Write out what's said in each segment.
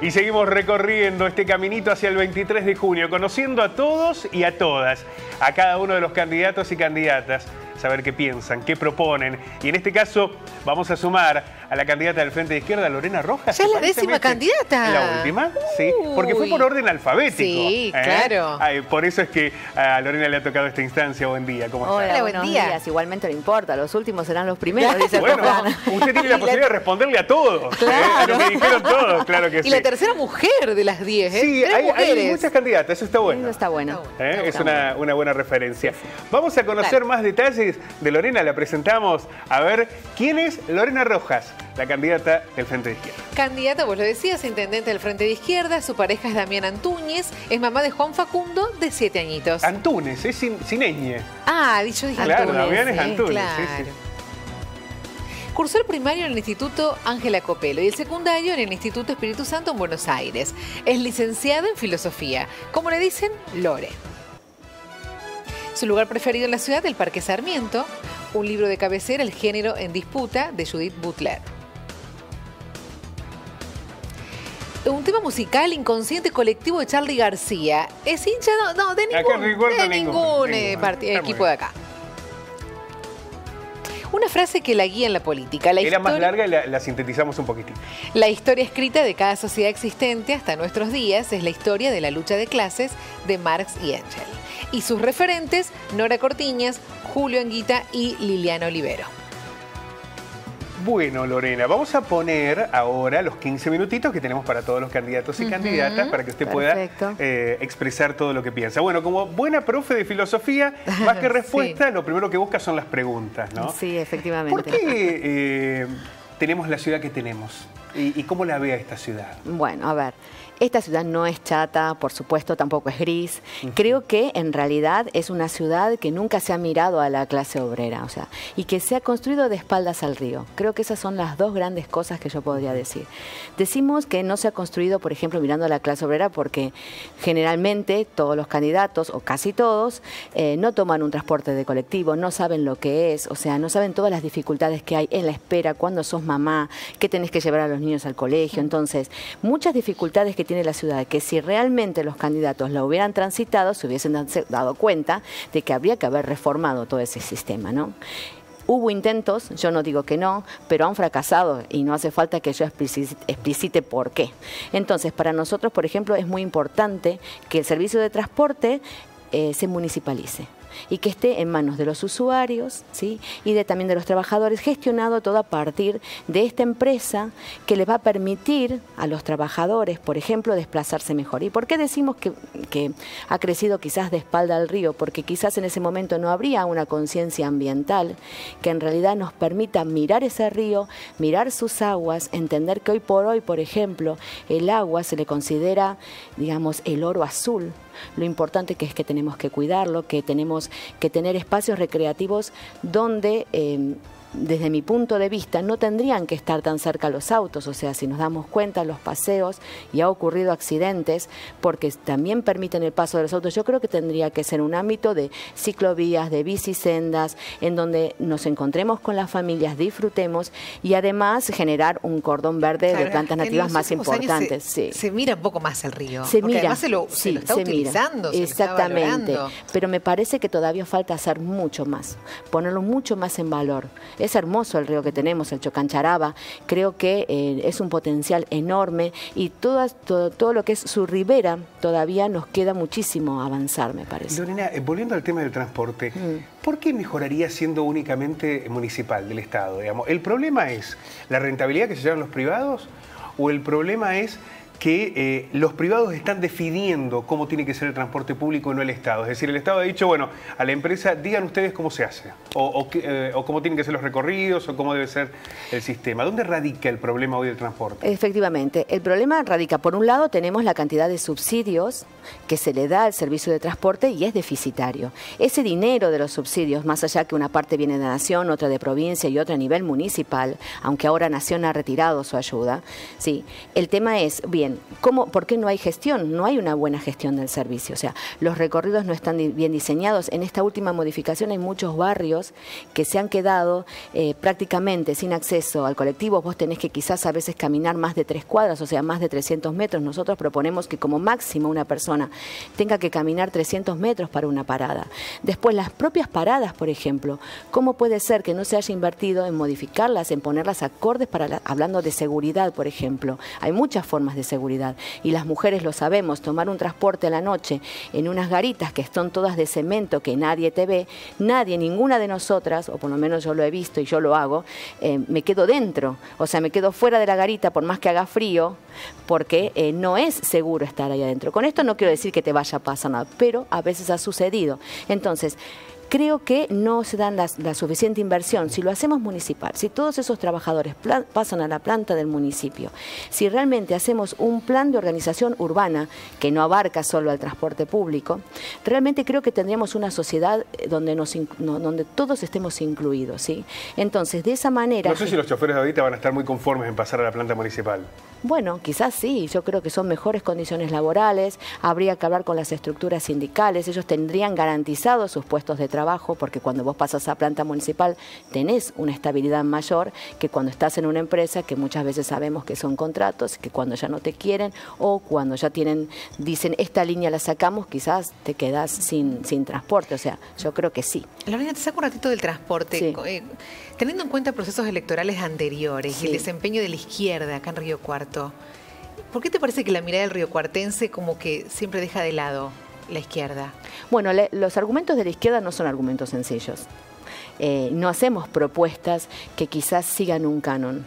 Y seguimos recorriendo este caminito hacia el 23 de junio, conociendo a todos y a todas, a cada uno de los candidatos y candidatas, saber qué piensan, qué proponen. Y en este caso vamos a sumar a la candidata del Frente de Izquierda, Lorena Rojas. ¿Ya es la 10ª candidata? ¿La última? Sí, porque fue por orden alfabético. Sí, claro. Ay, por eso es que a Lorena le ha tocado esta instancia. Buen día, ¿cómo está? Hola, buen buenos día. días. Igualmente no importa, los últimos serán los primeros, dice el Bueno, refrán. usted tiene la posibilidad de responderle a todos. Claro. A lo que dijeron todos, claro que sí. Y la tercera mujer de las 10, ¿eh? Sí, 3 hay mujeres. muchas candidatas, eso está bueno. Eso está bueno. Es una buena referencia. Vamos a conocer más detalles de Lorena, la presentamos. A ver, ¿quién es Lorena Rojas, la candidata del Frente de Izquierda? Candidata, vos lo decías, intendente del Frente de Izquierda. Su pareja es Damián Antúñez. Es mamá de Juan Facundo, de 7 añitos. Antúnez, es sin ñ. Ah, yo dije Claro, Antúnez. Damián es Antúnez, Claro. sí, sí. Cursó el primario en el Instituto Ángela Copelo y el secundario en el Instituto Espíritu Santo en Buenos Aires. Es licenciada en filosofía. Como le dicen, Lore. Su lugar preferido en la ciudad, el Parque Sarmiento. Un libro de cabecera, El género en disputa, de Judith Butler. Un tema musical, Inconsciente colectivo, de Charly García. ¿Es hincha? No, de Acá ningún, no recuerdo de ningún Está muy equipo de acá. Una frase que la guía en la política. Era más larga y la sintetizamos un poquitito. La historia escrita de cada sociedad existente hasta nuestros días es la historia de la lucha de clases de Marx y Engels. Y sus referentes, Nora Cortiñas, Julio Anguita y Liliana Olivero. Bueno, Lorena, vamos a poner ahora los 15 minutitos que tenemos para todos los candidatos y candidatas para que usted Perfecto. pueda expresar todo lo que piensa. Bueno, como buena profe de filosofía, más que respuesta, lo primero que busca son las preguntas, ¿no? Sí, efectivamente. ¿Por qué tenemos la ciudad que tenemos? ¿Y cómo la ve a esta ciudad? Bueno, a ver, esta ciudad no es chata, por supuesto, tampoco es gris. Creo que en realidad es una ciudad que nunca se ha mirado a la clase obrera, o sea, y que se ha construido de espaldas al río. Creo que esas son las dos grandes cosas que yo podría decir. Decimos que no se ha construido, por ejemplo, mirando a la clase obrera porque generalmente todos los candidatos, o casi todos, no toman un transporte de colectivo, no saben lo que es, o sea, no saben todas las dificultades que hay en la espera, cuando sos mamá, que tenés que llevar a los niños al colegio. Entonces, muchas dificultades que tiene la ciudad, que si realmente los candidatos la hubieran transitado, se hubiesen dado cuenta de que habría que haber reformado todo ese sistema, ¿no? Hubo intentos, yo no digo que no, pero han fracasado y no hace falta que yo explicite por qué. Entonces, para nosotros, por ejemplo, es muy importante que el servicio de transporte se municipalice y que esté en manos de los usuarios, ¿sí? Y también de los trabajadores, gestionado todo a partir de esta empresa que les va a permitir a los trabajadores, por ejemplo, desplazarse mejor. ¿Y por qué decimos que ha crecido quizás de espalda al río? Porque quizás en ese momento no habría una conciencia ambiental que en realidad nos permita mirar ese río, mirar sus aguas, entender que hoy por hoy, por ejemplo, el agua se le considera, digamos, el oro azul. Lo importante que es que tenemos que cuidarlo, que tenemos que tener espacios recreativos donde, desde mi punto de vista, no tendrían que estar tan cerca los autos. O sea, si nos damos cuenta, los paseos, y ha ocurrido accidentes, porque también permiten el paso de los autos. Yo creo que tendría que ser un ámbito de ciclovías, de bicisendas, en donde nos encontremos con las familias, disfrutemos, y además generar un cordón verde de plantas nativas más importantes. Se mira un poco más el río. Se mira, además se lo está utilizando, se lo está exactamente. valorando. Pero me parece que todavía falta hacer mucho más, ponerlo mucho más en valor. Es hermoso el río que tenemos, el Chocancharaba. Creo que es un potencial enorme y todo lo que es su ribera todavía nos queda muchísimo avanzar, me parece. Lorena, volviendo al tema del transporte, ¿por qué mejoraría siendo únicamente municipal, del Estado? Digamos? ¿El problema es la rentabilidad que se llevan los privados o el problema es que los privados están definiendo cómo tiene que ser el transporte público y no el Estado? Es decir, el Estado ha dicho, bueno, a la empresa digan ustedes cómo se hace, o cómo tienen que ser los recorridos, o cómo debe ser el sistema. ¿Dónde radica el problema hoy del transporte? Efectivamente, el problema radica, por un lado, tenemos la cantidad de subsidios que se le da al servicio de transporte y es deficitario. Ese dinero de los subsidios, más allá que una parte viene de Nación, otra de provincia y otra a nivel municipal, aunque ahora Nación ha retirado su ayuda, sí, el tema es, bien, bien, ¿por qué no hay gestión? No hay una buena gestión del servicio. O sea, los recorridos no están bien diseñados. En esta última modificación hay muchos barrios que se han quedado prácticamente sin acceso al colectivo. Vos tenés que quizás a veces caminar más de 3 cuadras, o sea, más de 300 metros. Nosotros proponemos que como máximo una persona tenga que caminar 300 metros para una parada. Después, las propias paradas, por ejemplo, ¿cómo puede ser que no se haya invertido en modificarlas, en ponerlas acordes hablando de seguridad, por ejemplo? Hay muchas formas de seguridad y las mujeres lo sabemos, tomar un transporte a la noche en unas garitas que son todas de cemento, que nadie te ve, ninguna de nosotras, o por lo menos yo lo he visto y yo lo hago, me quedo dentro, o sea, me quedo fuera de la garita por más que haga frío, porque no es seguro estar ahí adentro. Con esto no quiero decir que te vaya a pasar nada, pero a veces ha sucedido. Entonces, creo que no se dan la suficiente inversión. Si lo hacemos municipal, si todos esos trabajadores pasan a la planta del municipio, si realmente hacemos un plan de organización urbana que no abarca solo al transporte público, realmente creo que tendríamos una sociedad donde todos estemos incluidos, ¿sí? Entonces, de esa manera... No sé si los choferes de ahorita van a estar muy conformes en pasar a la planta municipal. Bueno, quizás sí, yo creo que son mejores condiciones laborales, habría que hablar con las estructuras sindicales, ellos tendrían garantizados sus puestos de trabajo, porque cuando vos pasas a planta municipal tenés una estabilidad mayor que cuando estás en una empresa, que muchas veces sabemos que son contratos, que cuando ya no te quieren o cuando ya dicen esta línea la sacamos, quizás te quedás sin transporte, o sea, yo creo que sí. Lorena, te saco un ratito del transporte. Sí. Teniendo en cuenta procesos electorales anteriores y el desempeño de la izquierda acá en Río Cuarto, ¿por qué te parece que la mirada del riocuartense como que siempre deja de lado la izquierda? Bueno, los argumentos de la izquierda no son argumentos sencillos. No hacemos propuestas que quizás sigan un canon.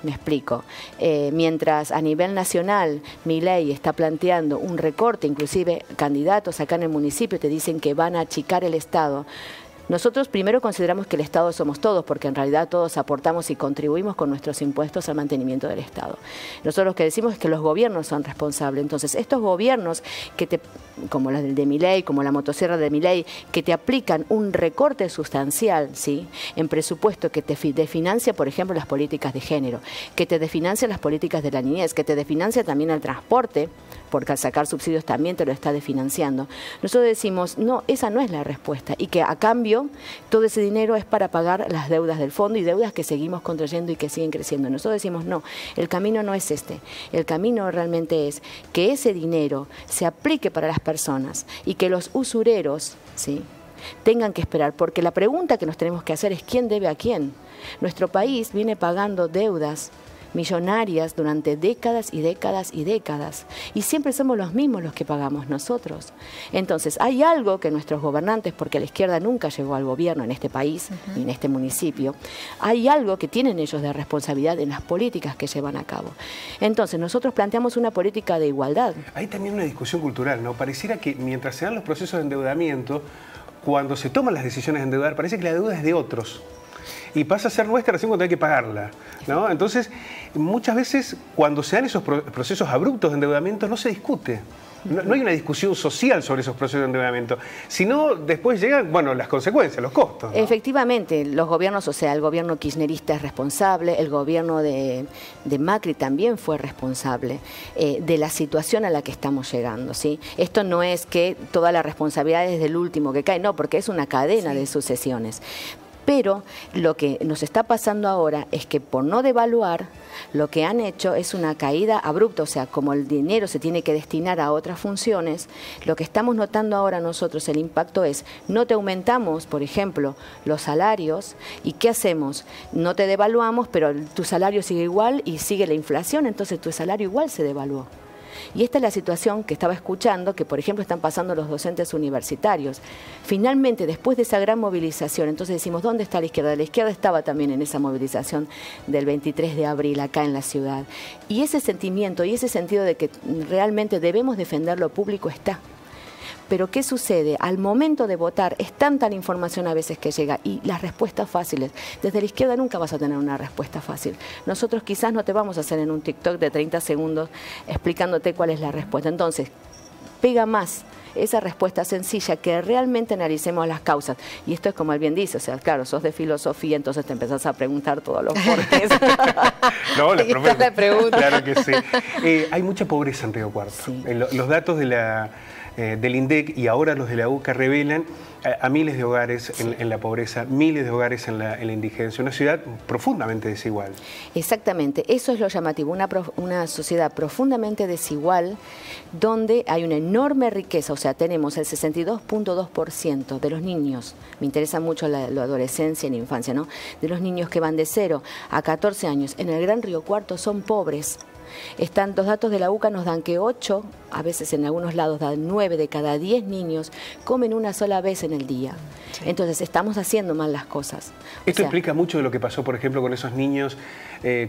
Me explico. Mientras a nivel nacional Milei está planteando un recorte, inclusive candidatos acá en el municipio te dicen que van a achicar el Estado. Nosotros primero consideramos que el Estado somos todos, porque en realidad todos aportamos y contribuimos con nuestros impuestos al mantenimiento del Estado. Nosotros lo que decimos es que los gobiernos son responsables. Entonces, estos gobiernos, como los de Milei, como la motosierra de Milei, que te aplican un recorte sustancial, ¿sí?, en presupuesto que te desfinancia, por ejemplo, las políticas de género, que te desfinancia las políticas de la niñez, que te desfinancia también el transporte, porque al sacar subsidios también te lo está desfinanciando. Nosotros decimos, no, esa no es la respuesta, y que a cambio todo ese dinero es para pagar las deudas del fondo y deudas que seguimos contrayendo y que siguen creciendo. Nosotros decimos, no, el camino no es este. El camino realmente es que ese dinero se aplique para las personas y que los usureros, ¿sí?, tengan que esperar, porque la pregunta que nos tenemos que hacer es ¿quién debe a quién? Nuestro país viene pagando deudas millonarias durante décadas y décadas y décadas, y siempre somos los mismos los que pagamos nosotros. Entonces, hay algo que nuestros gobernantes, porque la izquierda nunca llegó al gobierno en este país ni en este municipio, hay algo que tienen ellos de responsabilidad en las políticas que llevan a cabo. Entonces, nosotros planteamos una política de igualdad. Hay también una discusión cultural, ¿no? Pareciera que mientras se dan los procesos de endeudamiento, cuando se toman las decisiones de endeudar, parece que la deuda es de otros. Y pasa a ser nuestra recién cuando hay que pagarla, ¿no? Entonces, muchas veces, cuando se dan esos procesos abruptos de endeudamiento, no se discute. No hay una discusión social sobre esos procesos de endeudamiento, sino después llegan, bueno, las consecuencias, los costos, ¿no? Efectivamente, los gobiernos, o sea, el gobierno kirchnerista es responsable, el gobierno de Macri también fue responsable de la situación a la que estamos llegando, ¿sí? Esto no es que toda la responsabilidad es del último que cae, no, porque es una cadena de sucesiones. Pero lo que nos está pasando ahora es que por no devaluar, lo que han hecho es una caída abrupta, o sea, como el dinero se tiene que destinar a otras funciones, lo que estamos notando ahora nosotros, el impacto es, no te aumentamos, por ejemplo, los salarios, ¿y qué hacemos? No te devaluamos, pero tu salario sigue igual y sigue la inflación, entonces tu salario igual se devaluó. Y esta es la situación que estaba escuchando, que por ejemplo están pasando los docentes universitarios. Finalmente, después de esa gran movilización, entonces decimos, ¿dónde está la izquierda? La izquierda estaba también en esa movilización del 23 de abril acá en la ciudad. Y ese sentimiento y ese sentido de que realmente debemos defender lo público está. Pero ¿qué sucede? Al momento de votar es tanta la información a veces que llega y las respuestas fáciles. Desde la izquierda nunca vas a tener una respuesta fácil. Nosotros quizás no te vamos a hacer en un TikTok de 30 segundos explicándote cuál es la respuesta. Entonces, pega más esa respuesta sencilla, que realmente analicemos las causas. Y esto es como él bien dice, o sea, claro, sos de filosofía, entonces te empezás a preguntar todos los porqués. No, Ahí está la pregunta. Claro que sí. Hay mucha pobreza en Río Cuarto. Sí. Los datos del INDEC y ahora los de la UCA revelan a miles de hogares en la pobreza, miles de hogares en la indigencia, una ciudad profundamente desigual. Exactamente, eso es lo llamativo, una sociedad profundamente desigual donde hay una enorme riqueza, o sea, tenemos el 62.2% de los niños, me interesa mucho la adolescencia y la infancia, ¿no? De los niños que van de 0 a 14 años en el Gran Río Cuarto son pobres. Los datos de la UCA nos dan que 8, a veces en algunos lados dan 9 de cada 10 niños comen una sola vez en el día. Sí. Entonces estamos haciendo mal las cosas. Esto explica mucho de lo que pasó, por ejemplo, con esos niños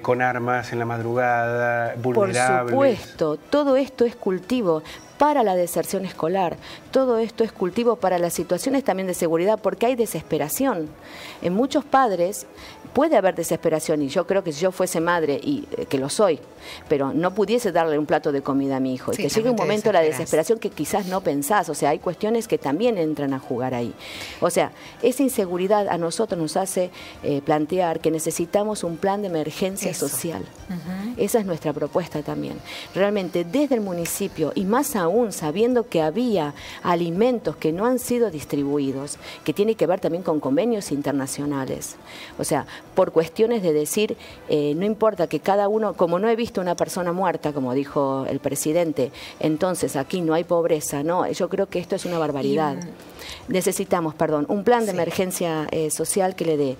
con armas en la madrugada, vulnerables. Por supuesto, todo esto es cultivo para la deserción escolar, todo esto es cultivo para las situaciones también de seguridad, porque hay desesperación. En muchos padres puede haber desesperación, y yo creo que si yo fuese madre, y que lo soy, pero no pudiese darle un plato de comida a mi hijo, sí, y que llegue un momento la desesperación que quizás no pensás, o sea, hay cuestiones que también entran a jugar ahí. O sea, esa inseguridad a nosotros nos hace plantear que necesitamos un plan de emergencia social. Esa es nuestra propuesta también. Realmente desde el municipio, y más aún sabiendo que había alimentos que no han sido distribuidos, que tiene que ver también con convenios internacionales. O sea, por cuestiones de decir, no importa que cada uno, como no he visto una persona muerta, como dijo el presidente, entonces aquí no hay pobreza, no, yo creo que esto es una barbaridad. Necesitamos, un plan de emergencia social que le dé,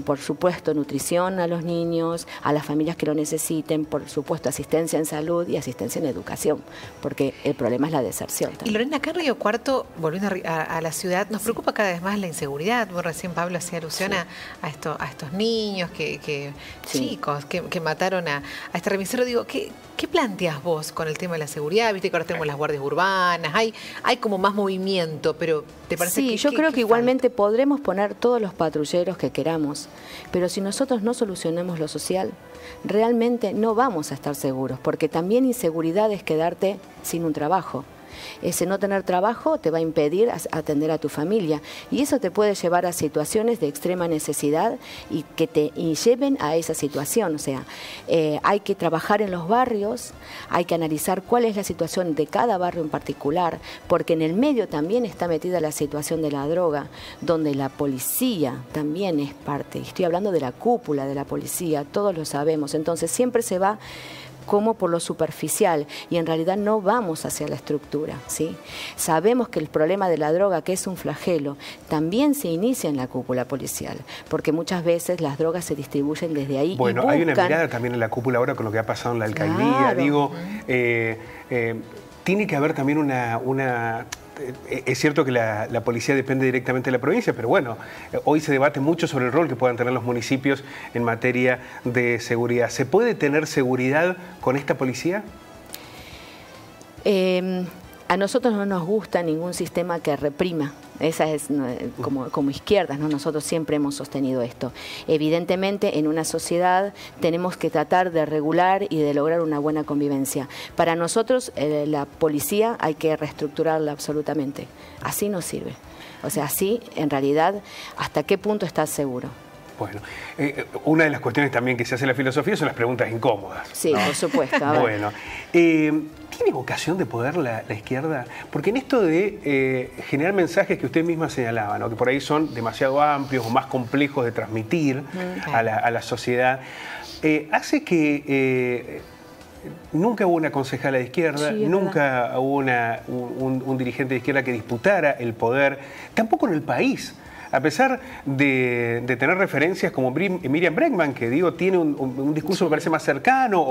por supuesto, nutrición a los niños, a las familias que lo necesiten, por supuesto, asistencia en salud y asistencia en educación, porque el problema es la deserción también. Y Lorena, acá en Río Cuarto, volviendo a la ciudad, nos preocupa cada vez más la inseguridad. Vos recién, Pablo, hacía alusión a estos niños, chicos, que mataron a este remisero. Digo, ¿qué planteas vos con el tema de la seguridad? Viste que ahora tenemos las guardias urbanas, hay como más movimiento, pero ¿te parece que yo creo que igualmente podremos poner todos los patrulleros que queramos, pero si nosotros no solucionamos lo social, realmente no vamos a estar seguros, porque también inseguridad es quedarte sin un trabajo. Ese no tener trabajo te va a impedir atender a tu familia, y eso te puede llevar a situaciones de extrema necesidad y que te lleven a esa situación. O sea, hay que trabajar en los barrios, hay que analizar cuál es la situación de cada barrio en particular, porque en el medio también está metida la situación de la droga, donde la policía también es parte. Estoy hablando de la cúpula de la policía, todos lo sabemos. Entonces siempre se va como por lo superficial, y en realidad no vamos hacia la estructura, ¿sí? Sabemos que el problema de la droga, que es un flagelo, también se inicia en la cúpula policial, porque muchas veces las drogas se distribuyen desde ahí. Bueno, y buscan... hay una mirada también en la cúpula ahora con lo que ha pasado en la alcaldía. Claro. Digo, tiene que haber también una es cierto que la policía depende directamente de la provincia, pero bueno, hoy se debate mucho sobre el rol que puedan tener los municipios en materia de seguridad. ¿Se puede tener seguridad con esta policía? A nosotros no nos gusta ningún sistema que reprima. Esa es como izquierdas, ¿no? Nosotros siempre hemos sostenido esto. Evidentemente, en una sociedad tenemos que tratar de regular y de lograr una buena convivencia. Para nosotros, la policía hay que reestructurarla absolutamente. Así no sirve. O sea, así, en realidad, ¿hasta qué punto estás seguro? Bueno, una de las cuestiones también que se hace en la filosofía son las preguntas incómodas, sí, ¿no? Por supuesto. Bueno, ¿tiene vocación de poder la izquierda? Porque en esto de generar mensajes que usted misma señalaba, ¿no? Que por ahí son demasiado amplios o más complejos de transmitir a la sociedad, hace que nunca hubo una concejala de izquierda, nunca hubo un dirigente de izquierda que disputara el poder, tampoco en el país. A pesar de tener referencias como Miriam Bregman, que digo, tiene un discurso que parece más cercano,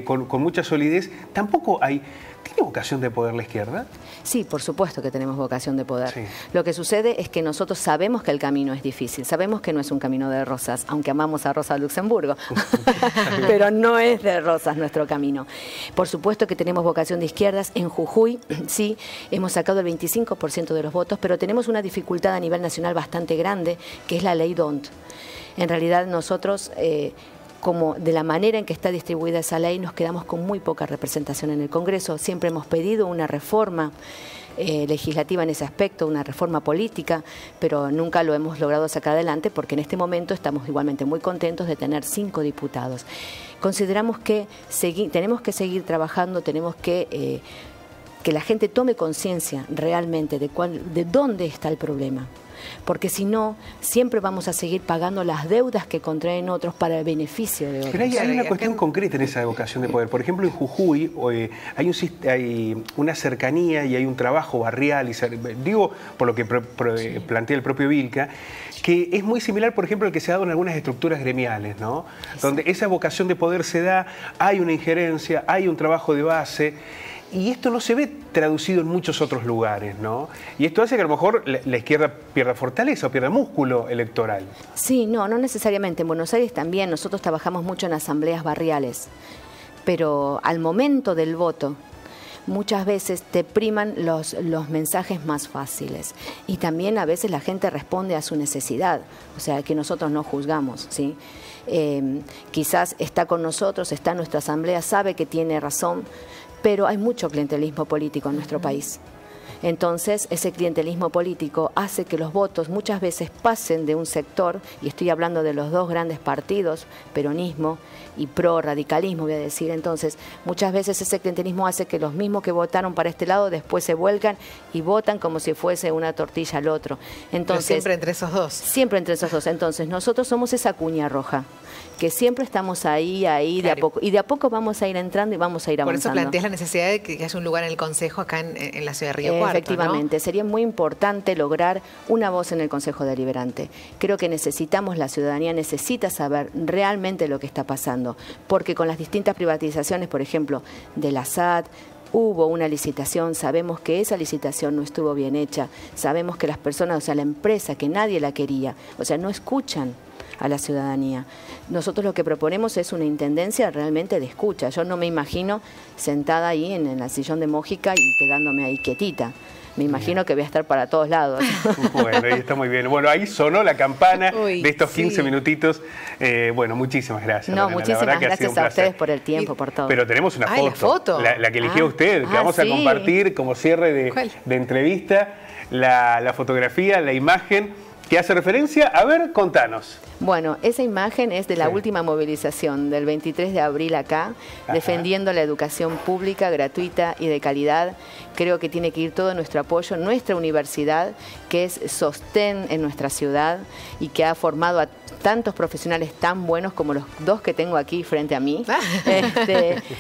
con mucha solidez, tampoco hay... ¿Tiene vocación de poder la izquierda? Sí, por supuesto que tenemos vocación de poder. Sí. Lo que sucede es que nosotros sabemos que el camino es difícil, sabemos que no es un camino de rosas, aunque amamos a Rosa Luxemburgo, pero no es de rosas nuestro camino. Por supuesto que tenemos vocación de izquierdas. En Jujuy, sí, hemos sacado el 25% de los votos, pero tenemos una dificultad a nivel nacional bastante grande, que es la ley DONT. En realidad nosotros... como de la manera en que está distribuida esa ley, nos quedamos con muy poca representación en el Congreso. Siempre hemos pedido una reforma legislativa en ese aspecto, una reforma política, pero nunca lo hemos logrado sacar adelante porque en este momento estamos igualmente muy contentos de tener 5 diputados. Consideramos que tenemos que seguir trabajando, tenemos que la gente tome conciencia realmente de dónde está el problema. Porque si no, siempre vamos a seguir pagando las deudas que contraen otros para el beneficio de otros. Pero hay una cuestión concreta en esa vocación de poder. Por ejemplo, en Jujuy hay una cercanía y hay un trabajo barrial, digo por lo que plantea el propio Vilca, que es muy similar, por ejemplo, al que se ha dado en algunas estructuras gremiales, ¿no? Donde esa vocación de poder se da, hay una injerencia, hay un trabajo de base. Y esto no se ve traducido en muchos otros lugares, ¿no? Y esto hace que a lo mejor la izquierda pierda fortaleza o pierda músculo electoral. Sí, no necesariamente. En Buenos Aires también nosotros trabajamos mucho en asambleas barriales, pero al momento del voto muchas veces te priman los mensajes más fáciles y también a veces la gente responde a su necesidad, o sea, que nosotros no juzgamos, ¿sí? Quizás está con nosotros, está en nuestra asamblea, sabe que tiene razón, pero hay mucho clientelismo político en nuestro país. Entonces, ese clientelismo político hace que los votos muchas veces pasen de un sector, y estoy hablando de los 2 grandes partidos, peronismo y pro-radicalismo, voy a decir. Entonces, muchas veces ese clientelismo hace que los mismos que votaron para este lado después se vuelcan y votan como si fuese una tortilla al otro. Entonces, pero siempre entre esos dos. Siempre entre esos dos. Entonces, nosotros somos esa cuña roja, que siempre estamos ahí, claro, de a poco. Y de a poco vamos a ir entrando y vamos a ir avanzando. Por eso planteas la necesidad de que haya un lugar en el Consejo acá en la ciudad de Río Cuarto, efectivamente, ¿no? Sería muy importante lograr una voz en el Consejo Deliberante. Creo que la ciudadanía necesita saber realmente lo que está pasando, porque con las distintas privatizaciones, por ejemplo, de la SAT, hubo una licitación, sabemos que esa licitación no estuvo bien hecha, sabemos que las personas, o sea, la empresa, que nadie la quería, o sea, no escuchan a la ciudadanía. Nosotros lo que proponemos es una intendencia realmente de escucha. Yo no me imagino sentada ahí en el sillón de Mójica y quedándome ahí quietita. Me imagino que voy a estar para todos lados. Bueno, ahí está muy bien. Bueno, ahí sonó la campana de estos 15 minutitos. Bueno, muchísimas gracias. No, Lorena. muchísimas gracias a ustedes por el tiempo, por todo. Pero tenemos una foto. ¿La foto? La que eligió usted, que vamos a compartir como cierre de entrevista. La fotografía, la imagen que hace referencia. A ver, contanos. Bueno, esa imagen es de la última movilización del 23 de abril acá, defendiendo la educación pública, gratuita y de calidad. Creo que tiene que ir todo nuestro apoyo, nuestra universidad, que es sostén en nuestra ciudad y que ha formado a tantos profesionales tan buenos como los 2 que tengo aquí frente a mí.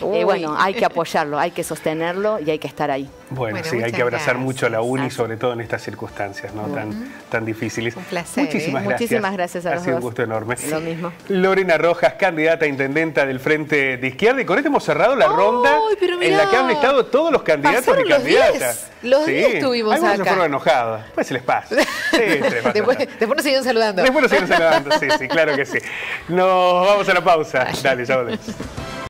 Bueno, hay que apoyarlo, hay que sostenerlo y hay que estar ahí. Bueno, sí, hay que abrazar mucho a la UNI, sobre todo en estas circunstancias, ¿no? tan difíciles. Un placer. Muchísimas gracias a los dos. Ha sido un gusto enorme. Lo mismo. Lorena Rojas, candidata a intendenta del Frente de Izquierda. Y con esto hemos cerrado la ronda en la que han estado todos los candidatos y candidatas. Los 10 estuvimos acá. Algunos se fueron enojados. Después se les pasa. Sí, después nos siguen saludando. Después nos siguen saludando, sí, claro que sí. Nos vamos a la pausa. Dale, ya volvemos.